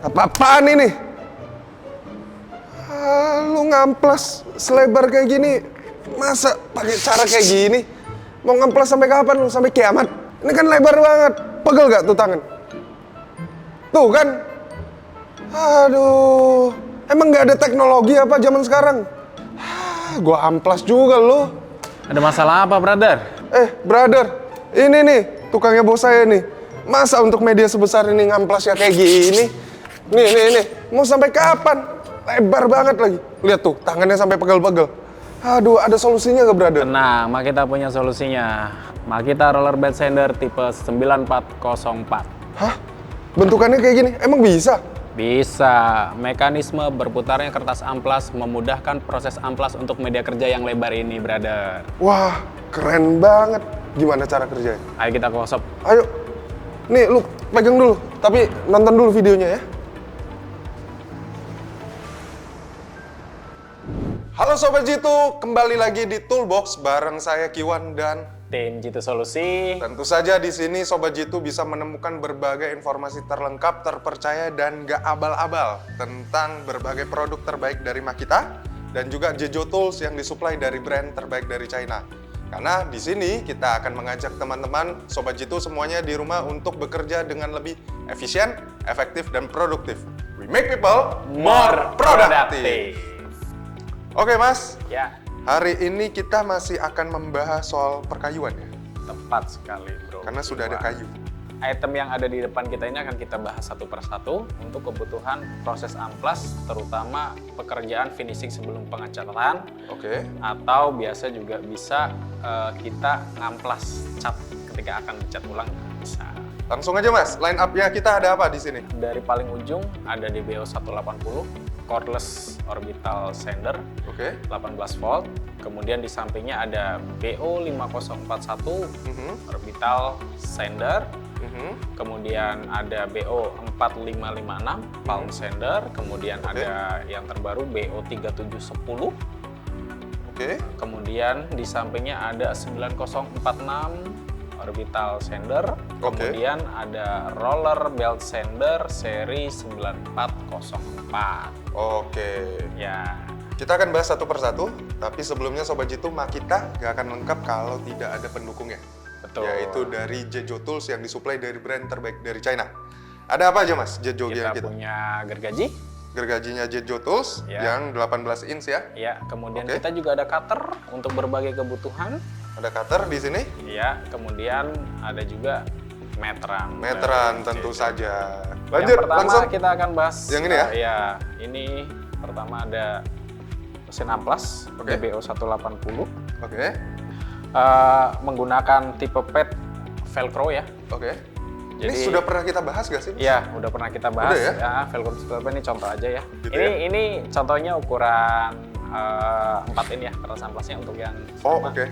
Apa-apaan ini? Lu ngamplas selebar kayak gini, masa pakai cara kayak gini? Mau ngamplas sampai kapan lu? Sampai kiamat? Ini kan lebar banget, pegel gak tuh tangan? Tuh kan? Aduh, emang gak ada teknologi apa zaman sekarang? Gua amplas juga lu. Ada masalah apa, brother? Brother, ini nih tukangnya bos saya nih. Masa untuk media sebesar ini ngamplasnya kayak gini? Nih, mau sampai kapan? Lebar banget lagi. Lihat tuh, tangannya sampai pegel-pegel. Aduh, ada solusinya gak, brother? Tenang, Makita punya solusinya. Makita Roller Bed Sander tipe 9404. Hah? Bentukannya kayak gini? Emang bisa? Bisa. Mekanisme berputarnya kertas amplas memudahkan proses amplas untuk media kerja yang lebar ini, brother. Wah, keren banget. Gimana cara kerjanya? Ayo kita ke workshop. Ayo. Nih, lu pegang dulu. Tapi nonton dulu videonya ya. Halo Sobat Jitu, kembali lagi di Toolbox bareng saya Kiwan dan Tim Jitu Solusi. tentu saja di sini Sobat Jitu bisa menemukan berbagai informasi terlengkap, terpercaya dan gak abal-abal tentang berbagai produk terbaik dari Makita dan juga Jejo Tools yang disuplai dari brand terbaik dari China. Karena di sini kita akan mengajak teman-teman Sobat Jitu semuanya di rumah untuk bekerja dengan lebih efisien, efektif dan produktif. We make people more productive. Oke Mas, Ya, hari ini kita masih akan membahas soal perkayuan ya, tepat sekali, bro. karena sudah ada kayu. Item yang ada di depan kita ini akan kita bahas satu persatu untuk kebutuhan proses amplas, terutama pekerjaan finishing sebelum pengecatan, Oke, atau biasa juga bisa kita ngamplas cat ketika akan dicat ulang, bisa. langsung aja Mas, line up-nya kita ada apa di sini? Dari paling ujung ada DBO 180, cordless orbital sander, Oke, 18 volt. Kemudian di sampingnya ada BO 5041 orbital sander. Kemudian ada BO 4556 palm sander. Kemudian ada yang terbaru BO 3710. oke, Kemudian di sampingnya ada 9046 orbital sander. Oke. Kemudian ada roller belt sander seri 9404. oke. Ya, Kita akan bahas satu persatu, tapi sebelumnya Sobat Jitu, Makita gak akan lengkap kalau tidak ada pendukungnya. betul. Yaitu dari Jejo Tools yang disuplai dari brand terbaik dari China. Ada apa aja Mas, Jejo Kita kita? punya gergaji. Gergajinya Jejo Tools Ya. yang 18 inch ya. Ya, kemudian Oke. kita juga ada cutter untuk berbagai kebutuhan. Ada cutter di sini, Ya, kemudian ada juga meteran. meteran dari tentu Jejo. saja. Yang Lanjut, pertama langsung. kita akan bahas Yang ini ya? Ya, ini pertama ada mesin amplas Oke. DBO 180 Oke, menggunakan tipe pad velcro ya. oke. Jadi Ini sudah pernah kita bahas gak sih Mas? ya, udah pernah kita bahas Udah ya? velcro seperti apa, ini contoh aja ya. Gitu ini contohnya ukuran 4 in ya kertas amplasnya untuk yang Oh, sama. oke.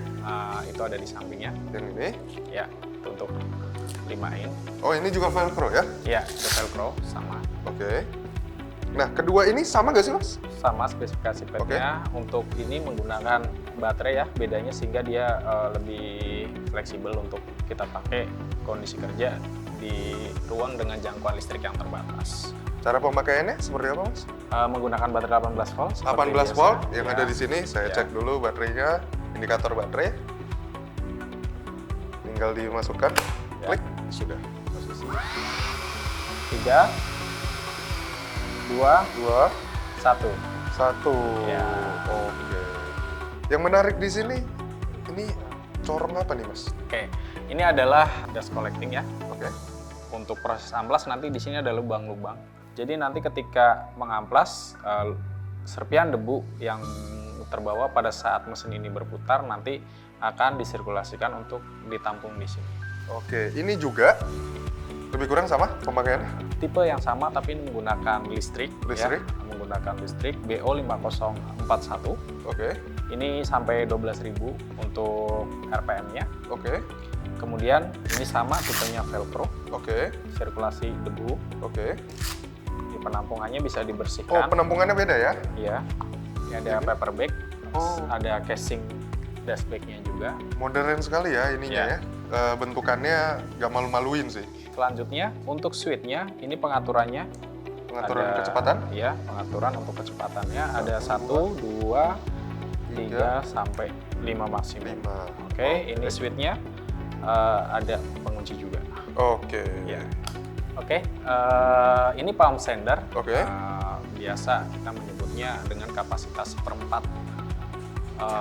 Itu ada di sampingnya. Yang ini. Ya, itu untuk 5 in. Oh, ini juga Velcro ya? Ya, itu velcro sama. Oke. Nah, kedua ini sama gak sih Mas? Sama spesifikasi padnya. Untuk ini menggunakan baterai ya, bedanya sehingga dia lebih fleksibel untuk kita pakai kondisi kerja di ruang dengan jangkauan listrik yang terbatas. Cara pemakaiannya seperti apa Mas? Menggunakan baterai 18 volt. seperti 18 biasa. volt yang Ya. ada di sini. Saya Ya. cek dulu baterainya, indikator baterai. Tinggal dimasukkan, Ya. klik, sudah. Posisi 3, 2, 2, 1. 1. Ya. Oke. Yang menarik di sini, ini corong apa nih Mas? Oke, ini adalah dust collecting ya. Oke. Untuk proses amplas nanti di sini ada lubang-lubang. Jadi nanti ketika mengamplas, serpian debu yang terbawa pada saat mesin ini berputar nanti akan disirkulasikan untuk ditampung di sini. Oke, ini juga lebih kurang sama pemakaiannya? Tipe yang sama tapi ini menggunakan listrik. Listrik? Ya, menggunakan listrik BO 5041. Oke. Ini sampai 12.000 untuk RPM-nya. Oke. Kemudian ini sama tipenya velcro, Oke. sirkulasi debu. Oke. Di penampungannya bisa Oh, dibersihkan. penampungannya beda ya? Iya. Ini ada paper bag, Oh. ada casing dust bag-nya juga. Modern sekali ya ininya Iya. ya. Bentukannya gak malu-maluin sih. Selanjutnya untuk switch-nya, ini pengaturannya. Pengaturan Ada- kecepatan. Iya, pengaturan untuk kecepatannya ada 1, 2, 3 sampai 5 maksimum. 5. Oke, ini switch-nya ada pengunci juga. Oke. Ya. Oke, ini palm sander. Oke. Biasa kita menyebutnya dengan kapasitas seperempat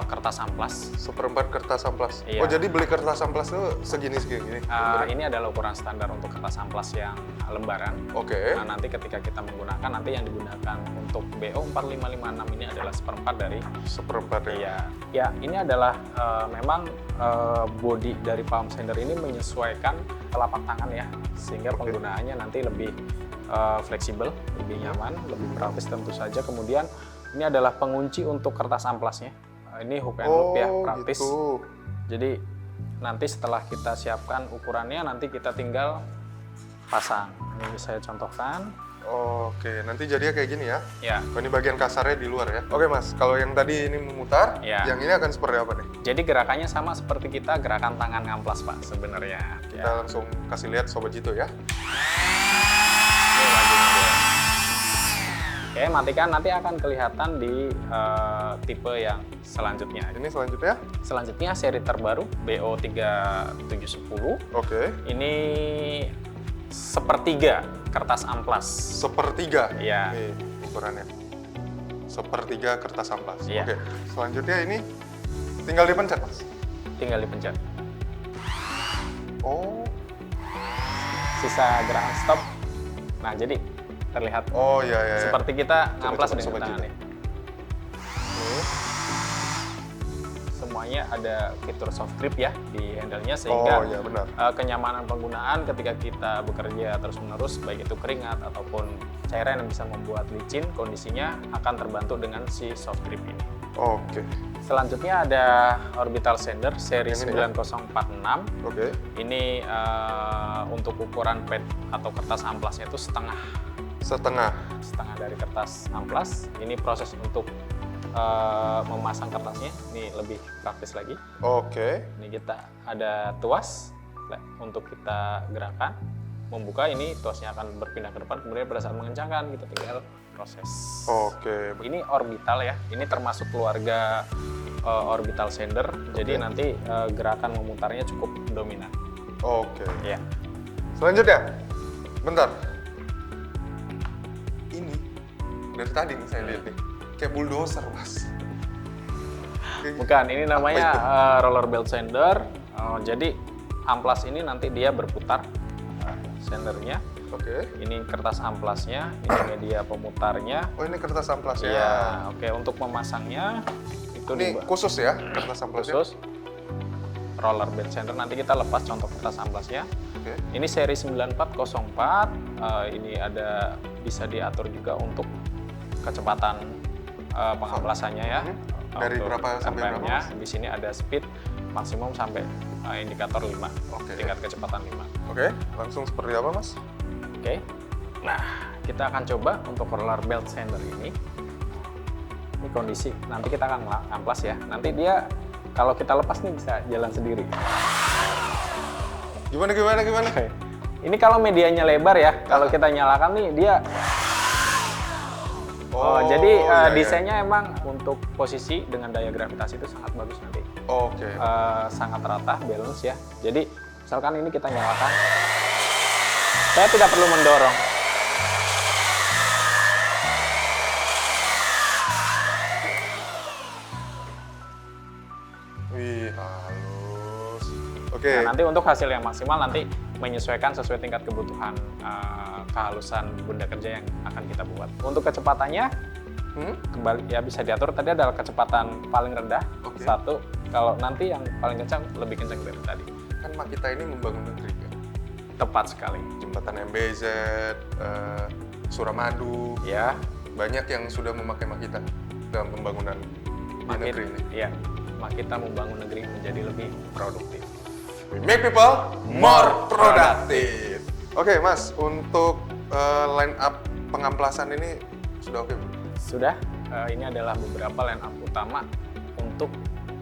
kertas amplas. Seperempat kertas amplas. Iya. Oh, jadi beli kertas amplas itu segini. Ini adalah ukuran standar untuk kertas amplas yang lembaran. Oke. Nah, nanti ketika kita menggunakan, nanti yang digunakan untuk BO 4556 ini adalah seperempat dari. Seperempat ya. Iya, ya ini adalah memang body dari palm sander ini menyesuaikan telapak tangan ya, sehingga Oke. penggunaannya nanti lebih fleksibel, lebih nyaman, lebih praktis tentu saja. Kemudian ini adalah pengunci untuk kertas amplasnya. Ini hook and loop ya, praktis. Gitu. Jadi nanti setelah kita siapkan ukurannya, nanti kita tinggal pasang. Ini saya contohkan. Oke, nanti jadinya kayak gini ya. Ya, Oh, ini bagian kasarnya di luar ya. Oke Mas, kalau yang tadi ini memutar, Ya. yang ini akan seperti apa nih? jadi gerakannya sama seperti kita gerakan tangan ngamplas Pak sebenarnya. Kita langsung kasih lihat Sobat Jito ya. Ini lagunya dia. Oke, matikan, nanti akan kelihatan di tipe yang selanjutnya. Ini selanjutnya. Selanjutnya seri terbaru BO3710. Oke. Ini sepertiga kertas amplas. Sepertiga. Iya. Ini ukurannya. Sepertiga kertas amplas. Iya. Oke. Selanjutnya ini tinggal dipencet Mas. Tinggal dipencet. Oh. Sisa gerakan stop. Nah, jadi terlihat Oh iya. seperti kita ngamplas coba, dengan Sobat tangan Jito. nih. Nih. Semuanya ada fitur soft grip ya di handle-nya, sehingga Oh iya benar. kenyamanan penggunaan ketika kita bekerja terus-menerus, baik itu keringat ataupun cairan yang bisa membuat licin, kondisinya akan terbantu dengan si soft grip ini. Oke. Selanjutnya ada orbital sander seri Yang ini ya? 9046. Oke. Ini untuk ukuran pad atau kertas amplasnya itu setengah Setengah. dari kertas amplas. Ini proses untuk memasang kertasnya ini lebih praktis lagi. Oke. Ini kita ada tuas untuk kita gerakan, membuka, ini tuasnya akan berpindah ke depan, kemudian pada saat mengencangkan kita tinggal proses. Oke. Ini orbital ya, ini termasuk keluarga orbital sander, jadi Oke. nanti gerakan memutarnya cukup dominan. Oke. Ya, Selanjutnya. Bentar. Ini dari tadi nih saya lihat nih. Kayak bulldozer, Mas. bukan, ini namanya itu? roller belt sander. Jadi amplas ini nanti dia berputar sendernya. Oke. Ini kertas amplasnya, ini media pemutarnya. Oh, ini kertas amplas ya. Iya, oke, untuk memasangnya itu Ini khusus ya, kertas amplasnya. khusus roller belt sander. Nanti kita lepas contoh kertas amplasnya. Oke. Ini seri 9404. Ini ada bisa diatur juga untuk kecepatan pengamplasannya ya. Dari Untuk berapa sampai berapa, RPM-nya. Mas? Di sini ada speed maksimum sampai indikator 5. Oke. Tingkat kecepatan 5. Oke, langsung seperti apa, Mas? Oke. Nah, kita akan coba untuk roller belt sander ini. Ini kondisi, nanti kita akan amplas ya. Nanti dia kalau kita lepas nih bisa jalan sendiri. Gimana? Oke. Ini kalau medianya lebar ya, kalau kita nyalakan nih dia. Jadi iya. desainnya emang untuk posisi dengan daya gravitasi itu sangat bagus nanti. Oke. Sangat rata, balance ya. Jadi misalkan ini kita nyalakan, saya tidak perlu mendorong. Wih, halus. Oke. Nah, nanti untuk hasil yang maksimal nanti menyesuaikan sesuai tingkat kebutuhan kehalusan benda kerja yang akan kita buat. Untuk kecepatannya kembali ya bisa diatur. Tadi adalah kecepatan paling rendah. Oke. 1. Kalau nanti yang paling kencang lebih kencang dari tadi. Kan Makita ini membangun negeri kan. Tepat sekali. Jembatan MBZ, Suramadu, Ya, banyak yang sudah memakai Makita dalam pembangunan di negeri ini. Iya, kita membangun negeri menjadi lebih produktif. We make people more productive. Oke, Mas, untuk line up pengamplasan ini sudah oke, Bu? Sudah, ini adalah beberapa line up utama untuk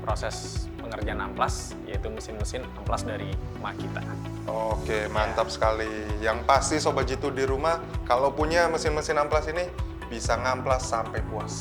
proses pengerjaan amplas, yaitu mesin-mesin amplas dari Makita. Oke, mantap sekali. Yang pasti Sobat Jitu di rumah, kalau punya mesin-mesin amplas ini, bisa ngamplas sampai puas.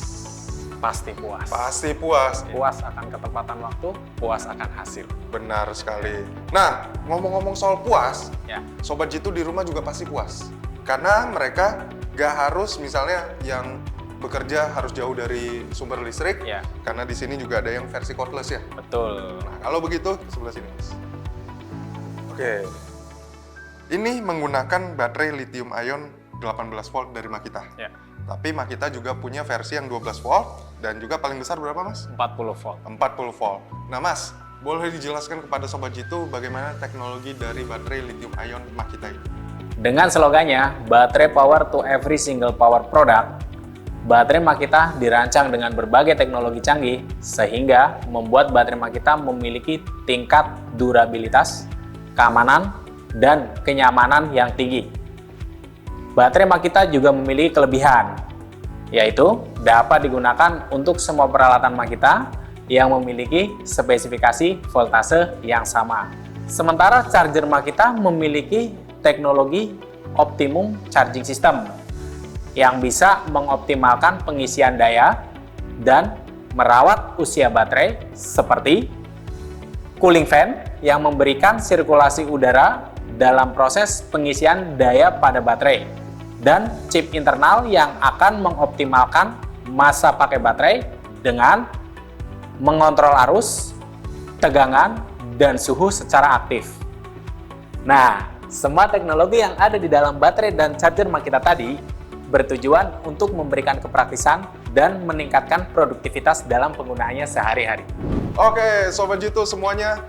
Pasti puas. Pasti puas. Puas akan ketepatan waktu, puas akan hasil. Benar sekali. Nah, ngomong-ngomong soal puas, Ya, Sobat Jitu di rumah juga pasti puas. Karena mereka gak harus misalnya yang bekerja harus jauh dari sumber listrik, ya, karena di sini juga ada yang versi cordless ya. betul. Nah, kalau begitu sebelah sini, Mas. Oke. Ini menggunakan baterai lithium ion 18 volt dari Makita. Ya, Tapi Makita juga punya versi yang 12 volt dan juga paling besar berapa, Mas? 40 volt. 40 volt. Nah, Mas, boleh dijelaskan kepada Sobat Jitu bagaimana teknologi dari baterai lithium ion Makita ini? Dengan slogannya, baterai power to every single power product, baterai Makita dirancang dengan berbagai teknologi canggih sehingga membuat baterai Makita memiliki tingkat durabilitas, keamanan, dan kenyamanan yang tinggi. Baterai Makita juga memiliki kelebihan, yaitu dapat digunakan untuk semua peralatan Makita yang memiliki spesifikasi voltase yang sama. Sementara charger Makita memiliki teknologi optimum charging system yang bisa mengoptimalkan pengisian daya dan merawat usia baterai seperti cooling fan yang memberikan sirkulasi udara dalam proses pengisian daya pada baterai dan chip internal yang akan mengoptimalkan masa pakai baterai dengan mengontrol arus, tegangan, dan suhu secara aktif. Nah, semua teknologi yang ada di dalam baterai dan charger Makita tadi bertujuan untuk memberikan kepraktisan dan meningkatkan produktivitas dalam penggunaannya sehari-hari. Oke, Sobat Jitu semuanya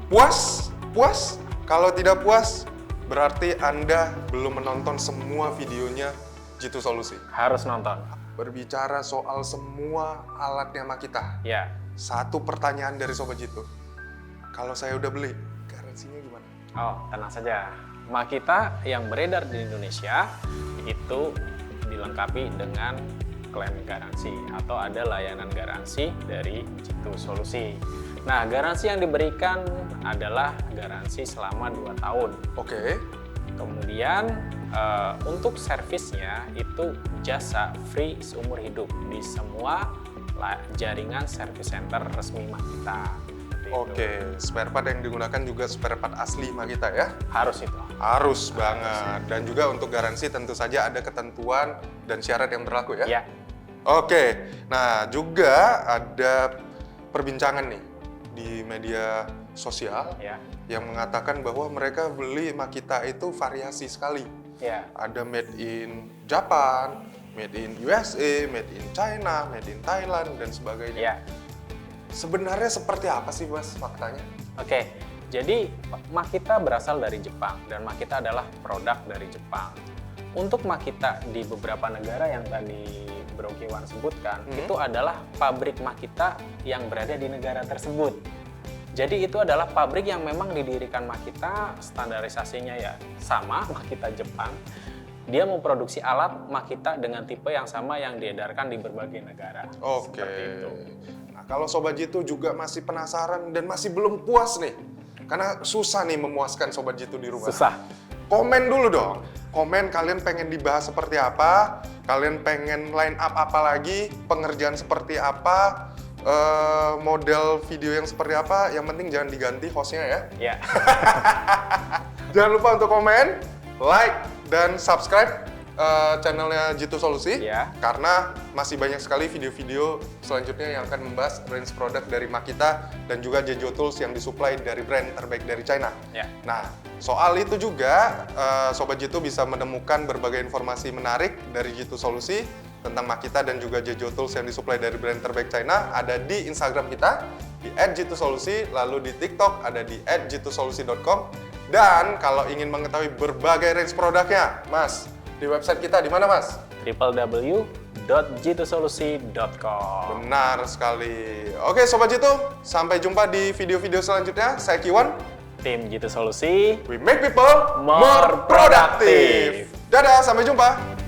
puas? Puas? Kalau tidak puas, berarti Anda belum menonton semua videonya Jitu Solusi. Harus nonton. Berbicara soal semua alatnya Makita. Ya. Satu pertanyaan dari Sobat Jitu. Kalau saya udah beli, garansinya gimana? Oh, tenang saja. Makita yang beredar di Indonesia itu dilengkapi dengan klaim garansi atau ada layanan garansi dari Jitu Solusi. Nah, garansi yang diberikan adalah garansi selama 2 tahun. Oke. Kemudian untuk servisnya itu jasa free seumur hidup di semua jaringan service center resmi Makita. Seperti Oke, itu. spare part yang digunakan juga spare part asli Makita ya? Harus itu. Harus banget. Dan juga untuk garansi tentu saja ada ketentuan dan syarat yang berlaku ya? Ya. Oke, nah juga ada perbincangan nih di media sosial Ya. yang mengatakan bahwa mereka beli Makita itu variasi sekali. Ya. Ada made in Japan, made in USA, made in China, made in Thailand, dan sebagainya. Ya. Sebenarnya seperti apa sih, Mas, faktanya? Oke, jadi Makita berasal dari Jepang dan Makita adalah produk dari Jepang. Untuk Makita di beberapa negara yang tadi Bro Kiwan sebutkan, itu adalah pabrik Makita yang berada di negara tersebut. Jadi itu adalah pabrik yang memang didirikan Makita, standarisasinya ya sama, Makita Jepang. Dia memproduksi alat Makita dengan tipe yang sama yang diedarkan di berbagai negara. Oke. Seperti itu. Nah, kalau Sobat Jitu juga masih penasaran dan masih belum puas nih, karena susah nih memuaskan Sobat Jitu di rumah. Susah. Komen dulu dong. Komen kalian pengen dibahas seperti apa, kalian pengen line up apa lagi, pengerjaan seperti apa, model video yang seperti apa, yang penting jangan diganti hostnya ya. Ya. Jangan lupa untuk komen, like, dan subscribe channelnya Jitu Solusi, Ya. karena masih banyak sekali video-video selanjutnya yang akan membahas range produk dari Makita dan juga Jejo Tools yang disuplai dari brand terbaik dari China. Ya. Nah, soal itu juga Sobat Jitu bisa menemukan berbagai informasi menarik dari Jitu Solusi tentang Makita dan juga Jejo Tools yang disuplai dari brand terbaik China ada di Instagram kita di @jitusolusi, lalu di TikTok ada di @jitusolusi.com, dan kalau ingin mengetahui berbagai range produknya, Mas, di website kita di mana, Mas? www.jitusolusi.com. Benar sekali. Oke, Sobat Jitu, sampai jumpa di video-video selanjutnya. Saya Kiwan. Tim Jitu Solusi. We make people More more productive. Dadah, sampai jumpa.